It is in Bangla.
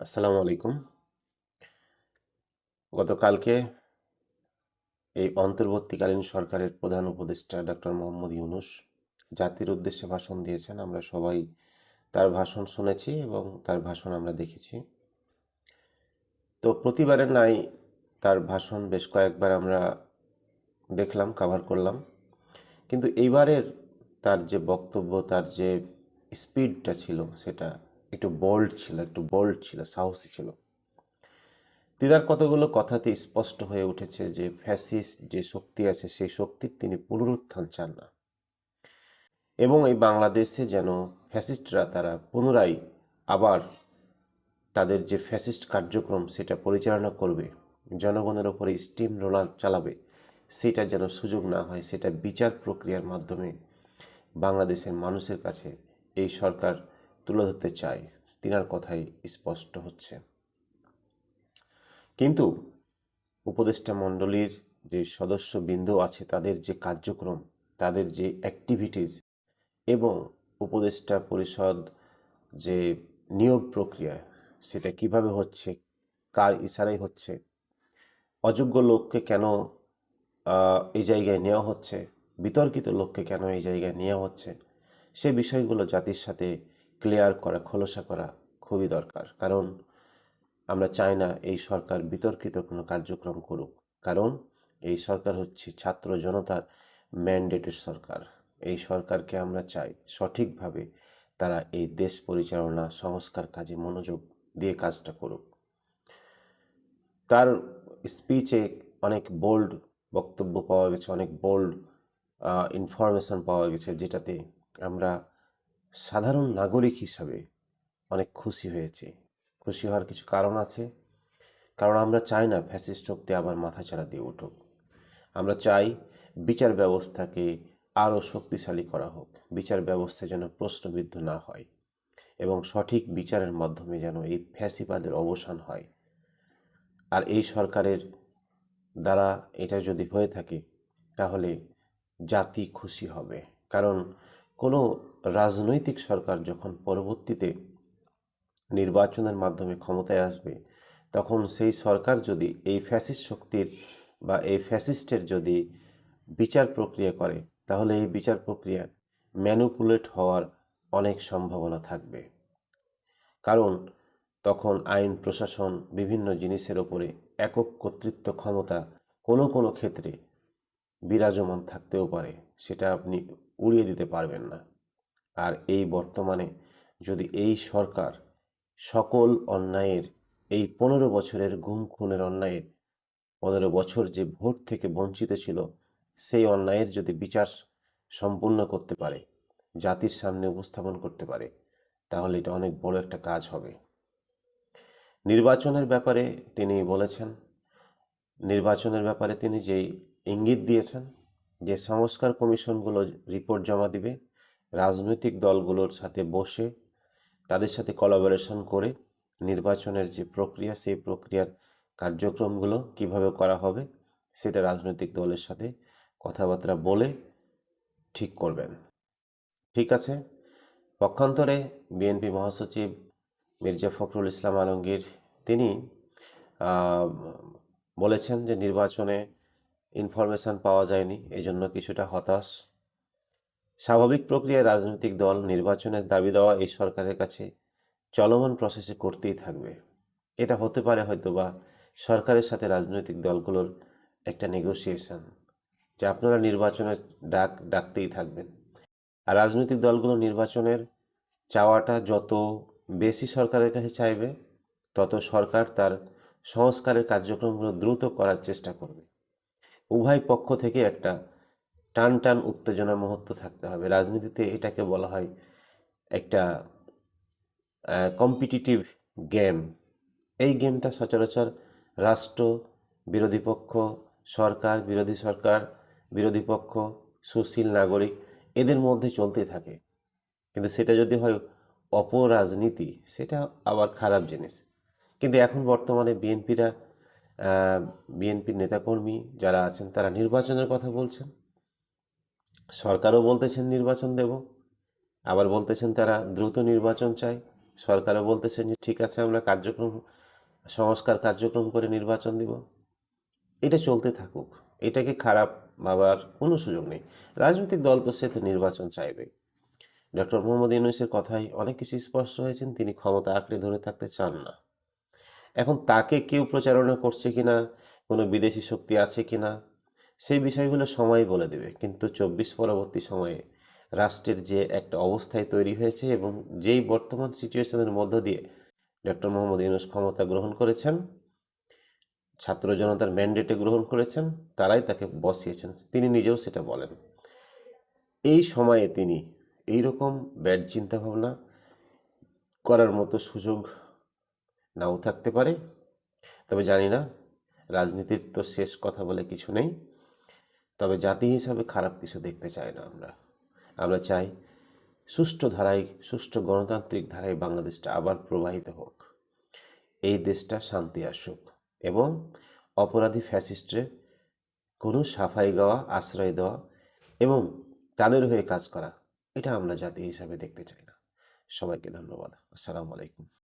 আসসালামু আলাইকুম। গতকালকে এই অন্তর্বর্তীকালীন সরকারের প্রধান উপদেষ্টা ডক্টর মোহাম্মদ ইউনূস জাতির উদ্দেশ্যে ভাষণ দিয়েছেন। আমরা সবাই তার ভাষণ শুনেছি এবং তার ভাষণ আমরা দেখেছি। তো প্রতিবারের ন্যায় তার ভাষণ বেশ কয়েকবার আমরা দেখলাম, কভার করলাম। কিন্তু এইবারের তার যে বক্তব্য, তার যে স্পিডটা ছিল, সেটা একটু বোল্ড ছিল, সাহসী ছিল। তিনার কতগুলো কথাতে স্পষ্ট হয়ে উঠেছে যে ফ্যাসিস্ট যে শক্তি আছে সেই শক্তির তিনি পুনরুত্থান চান না, এবং এই বাংলাদেশে যেন ফ্যাসিস্টরা তারা পুনরায় আবার তাদের যে ফ্যাসিস্ট কার্যক্রম সেটা পরিচালনা করবে, জনগণের ওপরে স্টিম রোলার চালাবে, সেটা যেন সুযোগ না হয়, সেটা বিচার প্রক্রিয়ার মাধ্যমে বাংলাদেশের মানুষের কাছে এই সরকার তুলে ধরতে চায়। তিনার কথাই স্পষ্ট হচ্ছে। কিন্তু উপদেষ্টা মণ্ডলীর যে সদস্যবৃন্দ আছে তাদের যে কার্যক্রম, তাদের যে অ্যাক্টিভিটিস এবং উপদেষ্টা পরিষদ যে নিয়োগ প্রক্রিয়া সেটা কিভাবে হচ্ছে, কার ইশারায় হচ্ছে, অযোগ্য লোককে কেন এই জায়গায় নেওয়া হচ্ছে, বিতর্কিত লোককে কেন এই জায়গায় নেওয়া হচ্ছে, সে বিষয়গুলো জাতির সাথে ক্লিয়ার করা, খোলসা করা খুবই দরকার। কারণ আমরা চাই না এই সরকার বিতর্কিত কোনো কার্যক্রম করুক। কারণ এই সরকার হচ্ছে ছাত্র জনতার ম্যান্ডেটের সরকার। এই সরকারকে আমরা চাই সঠিকভাবে তারা এই দেশ পরিচালনা সংস্কার কাজে মনোযোগ দিয়ে কাজটা করুক। তার স্পিচে অনেক বোল্ড বক্তব্য পাওয়া গেছে, অনেক বোল্ড ইনফরমেশন পাওয়া গেছে, যেটাতে আমরা সাধারণ নাগরিক হিসাবে অনেক খুশি হয়েছি। খুশি হওয়ার কিছু কারণ আছে। কারণ আমরা চাই না ফ্যাসিস্ট শক্তি আবার মাথাচাড়া দিয়ে উঠুক। আমরা চাই বিচার ব্যবস্থাকে আরও শক্তিশালী করা হোক, বিচার ব্যবস্থা যেন প্রশ্নবিদ্ধ না হয় এবং সঠিক বিচারের মাধ্যমে যেন এই ফ্যাসিবাদের অবসান হয়। আর এই সরকারের দ্বারা এটা যদি হয়ে থাকে তাহলে জাতি খুশি হবে। কারণ কোনো রাজনৈতিক সরকার যখন পরবর্তীতে নির্বাচনের মাধ্যমে ক্ষমতায় আসবে, তখন সেই সরকার যদি এই ফ্যাসিস্ট শক্তির বা এই ফ্যাসিস্টের যদি বিচার প্রক্রিয়া করে, তাহলে এই বিচার প্রক্রিয়া ম্যানিপুলেট হওয়ার অনেক সম্ভাবনা থাকবে। কারণ তখন আইন প্রশাসন বিভিন্ন জিনিসের ওপরে একক কর্তৃত্ব ক্ষমতা কোনো কোনো ক্ষেত্রে বিরাজমান থাকতেও পারে, সেটা আপনি উড়িয়ে দিতে পারবেন না। আর এই বর্তমানে যদি এই সরকার সকল অন্যায়ের, এই 15 বছরের গুম খুনের অন্যায়ের, 15 বছর যে ভোট থেকে বঞ্চিত ছিল, সেই অন্যায়ের যদি বিচার সম্পূর্ণ করতে পারে, জাতির সামনে উপস্থাপন করতে পারে, তাহলে এটা অনেক বড় একটা কাজ হবে। নির্বাচনের ব্যাপারে তিনি বলেছেন, নির্বাচনের ব্যাপারে তিনি যেই ইঙ্গিত দিয়েছেন যে সংস্কার কমিশনগুলো রিপোর্ট জমা দিবে, রাজনৈতিক দলগুলোর সাথে বসে তাদের সাথে কোলাবোরেশন করে নির্বাচনের যে প্রক্রিয়া, সেই প্রক্রিয়ার কার্যক্রমগুলো কিভাবে করা হবে সেটা রাজনৈতিক দলের সাথে কথাবার্তা বলে ঠিক করবেন। ঠিক আছে। পক্ষান্তরে বিএনপি মহাসচিব মির্জা ফখরুল ইসলাম আলমগীর তিনি বলেছেন যে নির্বাচনে ইনফরমেশন পাওয়া যায়নি, এই জন্য কিছুটা হতাশ। স্বাভাবিক প্রক্রিয়ায় রাজনৈতিক দল নির্বাচনের দাবি দেওয়া এই সরকারের কাছে চলমান প্রসেসে করতেই থাকবে। এটা হতে পারে হয়তোবা সরকারের সাথে রাজনৈতিক দলগুলোর একটা নেগোসিয়েশন, যে আপনারা নির্বাচনের ডাকতেই থাকবেন। আর রাজনৈতিক দলগুলো নির্বাচনের চাওয়াটা যত বেশি সরকারের কাছে চাইবে, তত সরকার তার সংস্কারের কার্যক্রমগুলো দ্রুত করার চেষ্টা করবে। উভয় পক্ষ থেকে একটা টান টান উত্তেজনা মুহূর্ত থাকতে হবে। রাজনীতিতে এটাকে বলা হয় একটা কম্পিটিটিভ গেম। এই গেমটা সচরাচর রাষ্ট্র, বিরোধী পক্ষ, সরকার, বিরোধী পক্ষ, সুশীল নাগরিক, এদের মধ্যে চলতে থাকে। কিন্তু সেটা যদি হয় অপরাজনীতি, সেটা আবার খারাপ জিনিস। কিন্তু এখন বর্তমানে বিএনপির নেতাকর্মী যারা আছেন তারা নির্বাচনের কথা বলছেন, সরকারও বলতেছেন নির্বাচন দেব, আবার বলতেছেন তারা দ্রুত নির্বাচন চায়, সরকারও বলতেছেন যে ঠিক আছে আমরা সংস্কার কার্যক্রম করে নির্বাচন দিব। এটা চলতে থাকুক, এটাকে খারাপ ভাবার কোনো সুযোগ নেই। রাজনৈতিক দল তো সে তো নির্বাচন চাইবে। ডক্টর মোহাম্মদ ইউনূসের কথায় অনেক কিছু স্পষ্ট হয়েছেন, তিনি ক্ষমতা আঁকড়ে ধরে থাকতে চান না। এখন তাকে কেউ প্রচারণা করছে কিনা, কোনো বিদেশি শক্তি আছে কিনা, সেই বিষয়গুলো সময় বলে দেবে। কিন্তু 24 পরবর্তী সময়ে রাষ্ট্রের যে একটা অবস্থায় তৈরি হয়েছে এবং যেই বর্তমান সিচুয়েশনের মধ্য দিয়ে ডক্টর মোহাম্মদ ইউনূস ক্ষমতা গ্রহণ করেছেন, ছাত্র জনতার ম্যান্ডেটে গ্রহণ করেছেন, তারাই তাকে বসিয়েছেন, তিনি নিজেও সেটা বলেন। এই সময়ে তিনি এইরকম ব্যাড চিন্তাভাবনা করার মতো সুযোগ নাও থাকতে পারে। তবে জানি না, রাজনীতির তো শেষ কথা বলে কিছু নেই। তবে জাতি হিসাবে খারাপ কিছু দেখতে চাই না আমরা চাই সুষ্ঠু ধারায়, সুষ্ঠু গণতান্ত্রিক ধারায় বাংলাদেশটা আবার প্রবাহিত হোক, এই দেশটা শান্তি আসুক এবং অপরাধী ফ্যাসিস্টের কোনো সাফাই গাওয়া, আশ্রয় দেওয়া এবং তাদের হয়ে কাজ করা, এটা আমরা জাতি হিসাবে দেখতে চাই না। সবাইকে ধন্যবাদ। আসসালামু আলাইকুম।